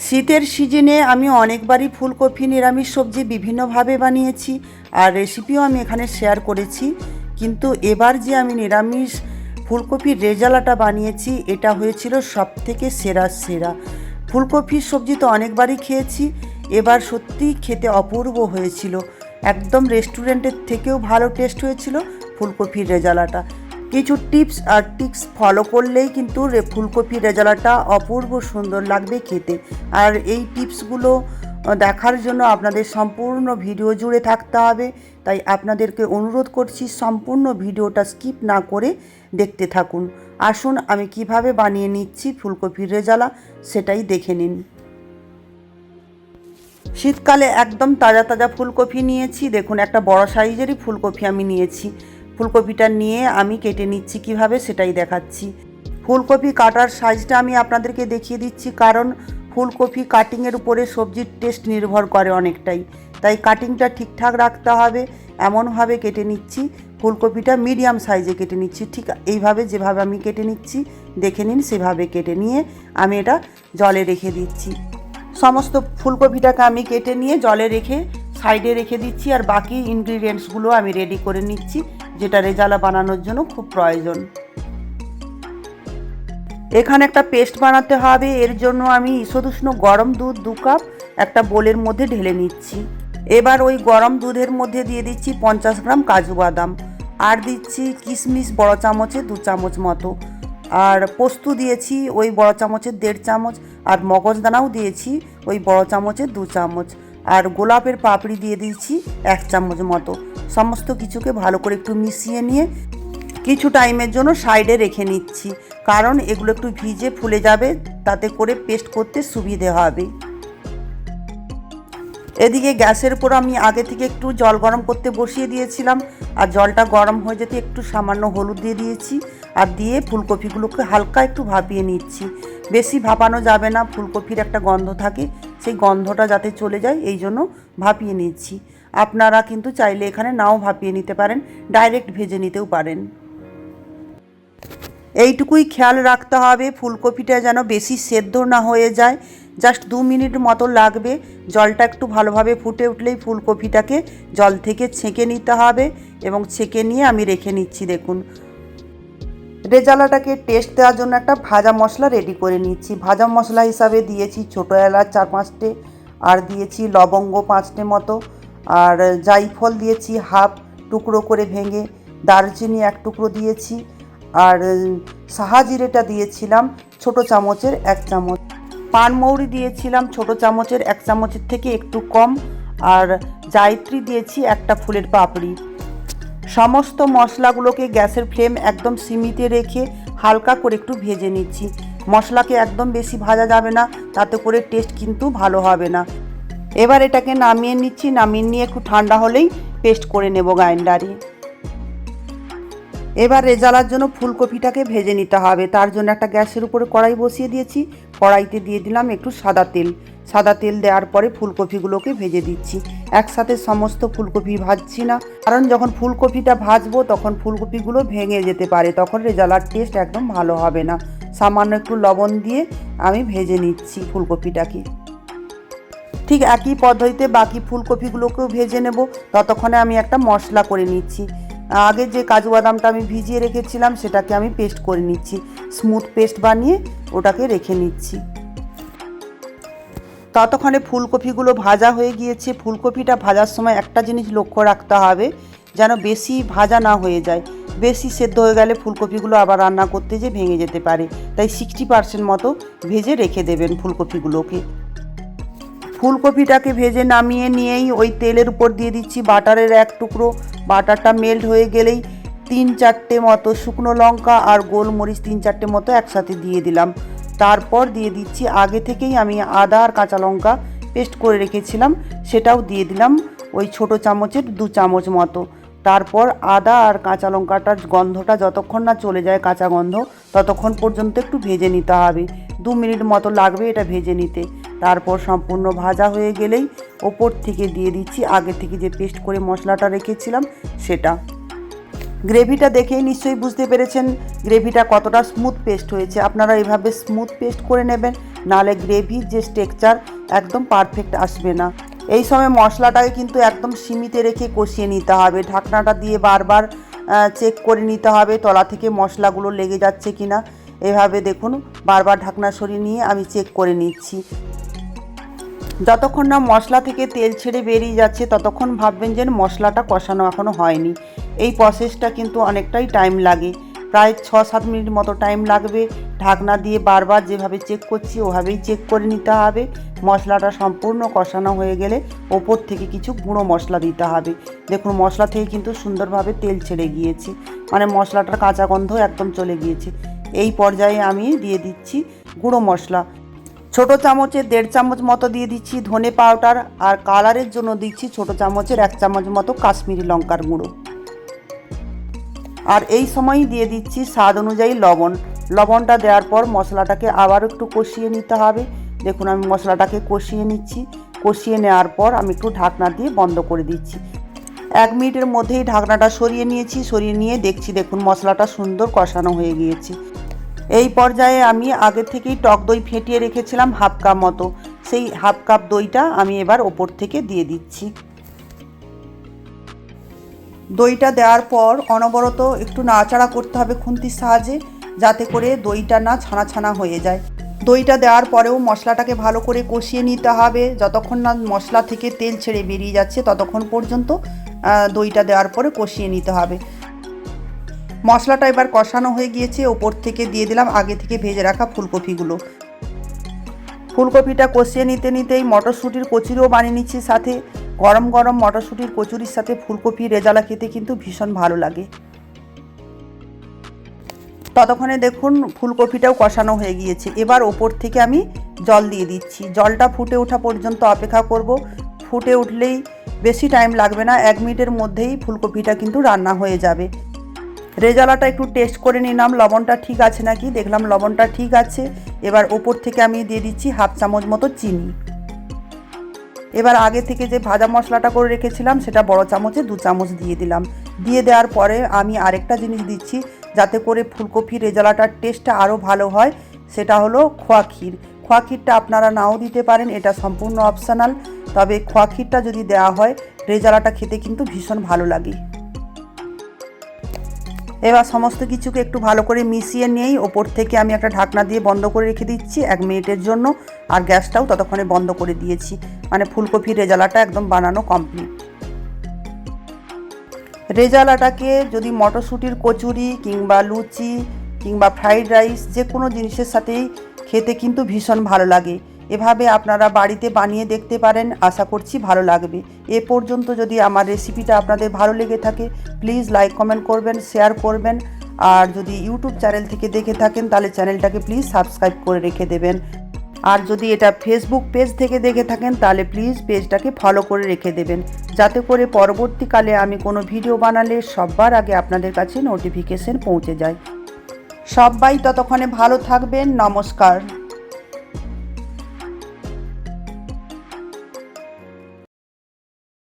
শীতের সিজনে আমি অনেকবারই ফুলকপি নিরামিষ সবজি বিভিন্নভাবে বানিয়েছি আর রেসিপিও আমি এখানে শেয়ার করেছি, কিন্তু এবার যে আমি নিরামিষ ফুলকপির রেজালাটা বানিয়েছি এটা হয়েছিল সবথেকে সেরা। ফুলকপির সবজি তো অনেকবারই খেয়েছি, এবার সত্যিই খেতে অপূর্ব হয়েছিল। একদম রেস্টুরেন্টের থেকেও ভালো টেস্ট হয়েছিল ফুলকপির রেজালাটা। কিছু টিপস আর ট্রিক্স ফলো করলেই কিন্তু ফুলকপির রেজালাটা অপূর্ব সুন্দর লাগবে খেতে। আর এই টিপসগুলো দেখার জন্য আপনাদের সম্পূর্ণ ভিডিও জুড়ে থাকতে হবে, তাই আপনাদেরকে অনুরোধ করছি সম্পূর্ণ ভিডিওটা স্কিপ না করে দেখতে থাকুন। আসুন আমি কিভাবে বানিয়ে নিচ্ছি ফুলকপির রেজালা সেটাই দেখে নিন। শীতকালে একদম তাজা তাজা ফুলকপি নিয়েছি, দেখুন একটা বড় সাইজেরই ফুলকপি আমি নিয়েছি। ফুলকপিটা নিয়ে আমি কেটে নিচ্ছি কিভাবে সেটাই দেখাচ্ছি। ফুলকপি কাটার সাইজটা আমি আপনাদেরকে দেখিয়ে দিচ্ছি, কারণ ফুলকপি কাটিংয়ের উপরে সবজির টেস্ট নির্ভর করে অনেকটাই, তাই কাটিংটা ঠিকঠাক রাখতে হবে। এমনভাবে কেটে নিচ্ছি, ফুলকপিটা মিডিয়াম সাইজে কেটে নিচ্ছি, ঠিক এইভাবে যেভাবে আমি কেটে নিচ্ছি দেখে নিন, সেভাবে কেটে নিয়ে আমি এটা জলে রেখে দিচ্ছি। সমস্ত ফুলকপিটাকে আমি কেটে নিয়ে জলে রেখে সাইডে রেখে দিচ্ছি, আর বাকি ইনগ্রিডিয়েন্টসগুলো আমি রেডি করে নিচ্ছি যেটা রেজালা বানানোর জন্য খুব প্রয়োজন। এখানে একটা পেস্ট বানাতে হবে, এর জন্য আমি ঈষদুষ্ণ গরম দুধ 2 কাপ একটা বোলের মধ্যে ঢেলে নিচ্ছি। এবার ওই গরম দুধের মধ্যে দিয়ে দিচ্ছি 50 গ্রাম কাজু বাদাম, আর দিচ্ছি কিশমিশ বড় চামচে 2 চামচ মতো, আর পোস্ত দিয়েছি ওই বড় চামচের 1.5 চামচ, আর মগজদানাও দিয়েছি ওই বড় চামচের 2 চামচ, আর গোলাপের পাপড়ি দিয়ে দিয়েছি 1 চামচ মতো। সমস্ত কিছুকে ভালো করে একটু মিশিয়ে নিয়ে কিছু টাইমের জন্য সাইডে রেখে নিচ্ছি, কারণ এগুলো একটু ভিজে ফুলে যাবে, তাতে করে পেস্ট করতে সুবিধে হবে। এদিকে গ্যাসের উপর আমি আগে থেকে একটু জল গরম করতে বসিয়ে দিয়েছিলাম, আর জলটা গরম হয়ে যেতে একটু সামান্য হলুদ দিয়ে দিয়েছি, আর দিয়ে ফুলকপিগুলোকে হালকা একটু ভাপিয়ে নিচ্ছি। বেশি ভাপানো যাবে না, ফুলকপির একটা গন্ধ থাকে, সেই গন্ধটা যাতে চলে যায় এই জন্য ভাপিয়ে নিচ্ছি। আপনারা কিন্তু চাইলে এখানে নাও ভাপিয়ে নিতে পারেন, ডাইরেক্ট ভেজে নিতেও পারেন। এইটুকুই খেয়াল রাখতে হবে ফুলকপিটা যেন বেশি সেদ্ধ না হয়ে যায়, জাস্ট 2 মিনিট মতো লাগবে। জলটা একটু ভালোভাবে ফুটে উঠলেই ফুলকপিটাকে জল থেকে ছেঁকে নিতে হবে, এবং ছেঁকে নিয়ে আমি রেখে নিচ্ছি। দেখুন রেজালাটাকে টেস্ট দেওয়ার জন্য একটা ভাজা মশলা রেডি করে নিচ্ছি। ভাজা মশলা হিসাবে দিয়েছি ছোটো এলাচ 4-5টে, আর দিয়েছি লবঙ্গ 5টে মতো, আর জায়ফল দিয়েছি হাফ টুকরো করে ভেঙে, দারচিনি 1 টুকরো দিয়েছি, আর সাহাজিরেটা দিয়েছিলাম ছোটো চামচের 1 চামচ, পানমৌরি দিয়েছিলাম ছোটো চামচের 1 চামচের থেকে একটু কম, আর জায়ত্রী দিয়েছি একটা ফুলের পাপড়ি। সমস্ত মশলাগুলোকে গ্যাসের ফ্লেম একদম সিমিতে রেখে হালকা করে একটু ভেজে নিচ্ছি। মশলাকে একদম বেশি ভাজা যাবে না, তাতে করে টেস্ট কিন্তু ভালো হবে না। এবার এটাকে নামিয়ে নিচ্ছি, নামিয়ে নিয়ে একটু ঠান্ডা হলেই পেস্ট করে নেব গ্রাইন্ডারে। এবার রেজালার জন্য ফুলকপিটাকে ভেজে নিতে হবে, তার জন্য একটা গ্যাসের উপরে কড়াই বসিয়ে দিয়েছি। কড়াইতে দিয়ে দিলাম একটু সাদা তেল দেওয়ার পরে ফুলকপিগুলোকে ভেজে দিচ্ছি। একসাথে সমস্ত ফুলকপি ভাজছি না, কারণ যখন ফুলকপিটা ভাজবো তখন ফুলকপিগুলো ভেঙে যেতে পারে, তখন রেজালার টেস্ট একদম ভালো হবে না। সামান্য একটু লবণ দিয়ে আমি ভেজে নিচ্ছি ফুলকপিটাকে। ঠিক একই পদ্ধতিতে বাকি ফুলকপিগুলোকেও ভেজে নেব, ততক্ষণে আমি একটা মশলা করে নিচ্ছি। আগে যে কাজু বাদামটা আমি ভিজিয়ে রেখেছিলাম সেটাকে আমি পেস্ট করে নিচ্ছি, স্মুথ পেস্ট বানিয়ে ওটাকে রেখে নিচ্ছি। ততক্ষণে ফুলকপিগুলো ভাজা হয়ে গিয়েছে। ফুলকপিটা ভাজার সময় একটা জিনিস লক্ষ্য রাখতে হবে, যেন বেশি ভাজা না হয়ে যায়। বেশি সেদ্ধ হয়ে গেলে ফুলকপিগুলো আবার রান্না করতে যেয়ে ভেঙে যেতে পারে, তাই 60% মতো ভেজে রেখে দেবেন ফুলকপিগুলোকে। ফুলকপিটাকে ভেজে নামিয়ে নিয়েই ওই তেলের উপর দিয়ে দিচ্ছি বাটারের 1 টুকরো। বাটারটা মেল্ট হয়ে গেলেই 3-4টে মতো শুকনো লঙ্কা আর গোলমরিচ 3-4টে মতো একসাথে দিয়ে দিলাম। তারপর দিয়ে দিচ্ছি আগে থেকেই আমি আদা আর কাঁচা লঙ্কা পেস্ট করে রেখেছিলাম, সেটাও দিয়ে দিলাম ওই ছোটো চামচের 2 চামচ মতো। তারপর আদা আর কাঁচা লঙ্কাটার গন্ধটা যতক্ষণ না চলে যায়, কাঁচা গন্ধ, ততক্ষণ পর্যন্ত একটু ভেজে নিতে হবে। 2 মিনিট মতো লাগবে এটা ভেজে নিতে। তারপর সম্পূর্ণ ভাজা হয়ে গেলেই ওপর থেকে দিয়ে দিচ্ছি আগে থেকে যে পেস্ট করে মশলাটা রেখেছিলাম সেটা। গ্রেভিটা দেখেই নিশ্চয়ই বুঝতে পেরেছেন গ্রেভিটা কতটা স্মুথ পেস্ট হয়েছে। আপনারা এইভাবে স্মুথ পেস্ট করে নেবেন, নাহলে গ্রেভির যে টেক্সচার একদম পারফেক্ট আসবে না। এই সময় মশলাটাকে কিন্তু একদম সীমিতে রেখে কষিয়ে নিতে হবে। ঢাকনাটা দিয়ে বারবার চেক করে নিতে হবে তলা থেকে মশলাগুলো লেগে যাচ্ছে কিনা। এভাবে দেখুন বারবার ঢাকনা সরিয়ে নিয়ে আমি চেক করে নিচ্ছি। যতক্ষণ না মশলা থেকে তেল ছেড়ে বেরিয়ে যাচ্ছে ততক্ষণ ভাববেন যে মশলাটা কষানো এখনও হয়নি। এই প্রসেসটা কিন্তু অনেকটাই টাইম লাগে, প্রায় 6-7 মিনিট মতো টাইম লাগবে। ঢাকনা দিয়ে বারবার যেভাবে চেক করছি ওভাবেই চেক করে নিতে হবে। মশলাটা সম্পূর্ণ কষানো হয়ে গেলে ওপর থেকে কিছু গুঁড়ো মশলা দিতে হবে। দেখুন মশলা থেকে কিন্তু সুন্দরভাবে তেল ছেড়ে গিয়েছে, মানে মশলাটার কাঁচা গন্ধ একদম চলে গিয়েছে। এই পর্যায়ে আমি দিয়ে দিচ্ছি গুঁড়ো মশলা। ছোটো চামচের 1.5 চামচ মতো দিয়ে দিচ্ছি ধনে পাউডার, আর কালারের জন্য দিচ্ছি ছোটো চামচের 1 চামচ মতো কাশ্মীরি লঙ্কার গুঁড়ো। আর এই সময়ই দিয়ে দিচ্ছি স্বাদ অনুযায়ী লবণ। লবণটা দেওয়ার পর মশলাটাকে আবার একটু কষিয়ে নিতে হবে। দেখুন আমি মশলাটাকে কষিয়ে নিচ্ছি। কষিয়ে নেওয়ার পর আমি একটু ঢাকনা দিয়ে বন্ধ করে দিচ্ছি। 1 মিনিটের মধ্যেই ঢাকনাটা সরিয়ে নিয়েছি। সরিয়ে নিয়ে দেখছি দেখুন মশলাটা সুন্দর কষানো হয়ে গিয়েছে। এই পর্যায়ে আমি আগে থেকেই টক দই ফেটিয়ে রেখেছিলাম হাফ কাপ মতো, সেই হাফ কাপ দইটা আমি এবার ওপর থেকে দিয়ে দিচ্ছি। দইটা দেওয়ার পর অনবরত একটু নাড়াচাড়া করতে হবে খুন্তির সাহায্যে, যাতে করে দইটা না ছানা ছানা হয়ে যায়। দইটা দেওয়ার পরেও মশলাটাকে ভালো করে কষিয়ে নিতে হবে। যতক্ষণ না মশলা থেকে তেল ছেড়ে বেরিয়ে যাচ্ছে ততক্ষণ পর্যন্ত দইটা দেওয়ার পরে কষিয়ে নিতে হবে। মশলাটা এবার কষানো হয়ে গিয়েছে। ওপর থেকে দিয়ে দিলাম আগে থেকে ভেজে রাখা ফুলকপিগুলো। ফুলকপিটা কষিয়ে নিতে নিতেই মটরশুঁটির কচুরিও বানিয়ে নিচ্ছি সাথে। গরম গরম মটরশুঁটির কচুরির সাথে ফুলকপি রেজালা খেতে কিন্তু ভীষণ ভালো লাগে। ততক্ষণে দেখুন ফুলকপিটাও কষানো হয়ে গিয়েছে। এবার ওপর থেকে আমি জল দিয়ে দিচ্ছি। জলটা ফুটে ওঠা পর্যন্ত অপেক্ষা করব। ফুটে উঠলেই বেশি টাইম লাগবে না, 1 মিনিটের মধ্যেই ফুলকপিটা কিন্তু রান্না হয়ে যাবে। রেজালাটা একটু টেস্ট করে নিলাম লবণটা ঠিক আছে নাকি। দেখলাম লবণটা ঠিক আছে। এবার ওপর থেকে আমি দিয়ে দিচ্ছি হাফ চামচ মতো চিনি। এবার আগে থেকে যে ভাজা মশলাটা করে রেখেছিলাম সেটা বড় চামচে 2 চামচ দিয়ে দিলাম। দিয়ে দেওয়ার পরে আমি আরেকটা জিনিস দিচ্ছি যাতে করে ফুলকপি রেজালাটার টেস্টটা আরও ভালো হয়, সেটা হলো খোয়া ক্ষীর। খোয়া ক্ষীরটা আপনারা নাও দিতে পারেন, এটা সম্পূর্ণ অপশনাল। তবে খোয়া ক্ষীরটা যদি দেওয়া হয় রেজালাটা খেতে কিন্তু ভীষণ ভালো লাগে। এবার সমস্ত কিছুকে একটু ভালো করে মিশিয়ে নিয়েই ওপর থেকে আমি একটা ঢাকনা দিয়ে বন্ধ করে রেখে দিচ্ছি 1 মিনিটের জন্য। আর গ্যাসটাও ততক্ষণে বন্ধ করে দিয়েছি, মানে ফুলকপির রেজালাটা একদম বানানো কমপ্লিট। রেজালাটাকে যদি মটরশুঁটির কচুরি কিংবা লুচি কিংবা ফ্রাইড রাইস যে কোনো জিনিসের সাথেই খেতে কিন্তু ভীষণ ভালো লাগে। এভাবে আপনারা বাড়িতে বানিয়ে দেখতে পারেন, আশা করছি ভালো লাগবে। এ পর্যন্ত যদি আমার রেসিপিটা আপনাদের ভালো লেগে থাকে প্লিজ লাইক কমেন্ট করবেন, শেয়ার করবেন। আর যদি ইউটিউব চ্যানেল থেকে দেখে থাকেন তাহলে চ্যানেলটাকে প্লিজ সাবস্ক্রাইব করে রেখে দেবেন। আর যদি এটা ফেসবুক পেজ থেকে দেখে থাকেন তাহলে প্লিজ পেজটাকে ফলো করে রেখে দেবেন, যাতে করে পরবর্তীকালে আমি কোনো ভিডিও বানালে সবার আগে আপনাদের কাছে নোটিফিকেশন পৌঁছে যায়। সবাই ততক্ষণে ভালো থাকবেন। নমস্কার।